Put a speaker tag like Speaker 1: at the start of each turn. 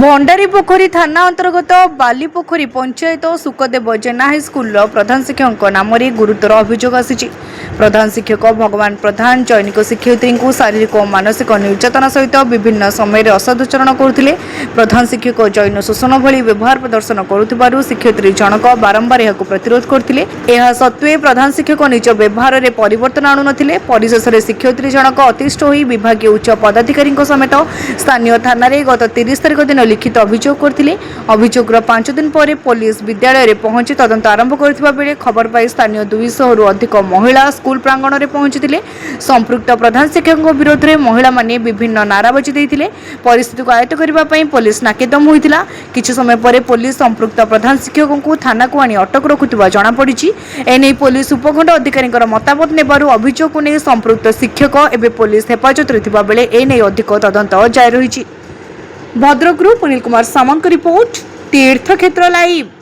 Speaker 1: भंडारीपोखरी थाना अंतर्गत बालीपोखरी पंचायत सुखदेव जेना हाईस्कूल प्रधान शिक्षक नाम गुरुतर अभियोग आसी। प्रधान शिक्षक भगवान प्रधान चयनिक शिक्षयित्री को शारीरिक और मानसिक निर्यातना सहित विभिन्न समय असाधुचरण करुले। प्रधान शिक्षक जैन शोषण भली व्यवहार प्रदर्शन करुथिबारु शिक्षयित्री जनक बारंबार यह प्रतिरोध करथिले। एहा सत्वे प्रधान शिक्षक निज व्यवहार में परिवर्तन आणु नथिले। परिशेष में शिक्षयित्री जनक अतिष्ठ होई विभागीय उच्च पदाधिकारी समेत स्थानीय थाना गत 30 तारिख दिन लिखित अभियोग करथिले। अभियोगर 5 दिन पर पुलिस विद्यालय में पहुंची तदंत आरंभ करथिबा बेले खबर पाई स्थानीय 200 रु अधिक महिला स्कूल प्रांगण में पहुंचीथिले। संपृक्त प्रधान शिक्षक विरोध में महिला माने विभिन्न नाराबाजी देइथिले। परिस्थिति को आयत्त करबा पई पुलिस नाकेदम होइथिला। किछि समय पर पुलिस संपृक्त प्रधान शिक्षक को थाना को आनी अटक रखुथिबा जणा पड़िछि। एने पुलिस उपखंड अधिकारी मतामत नेबारु अभियोग को नहीं संपृक्त शिक्षक एवं पुलिस हेफाजत रे थिबा बेले एने अधिक तदंत जारी रहिछि। भद्रकरू पुनील कुमार सामंत रिपोर्ट तीर्थक्षेत्र लाइव।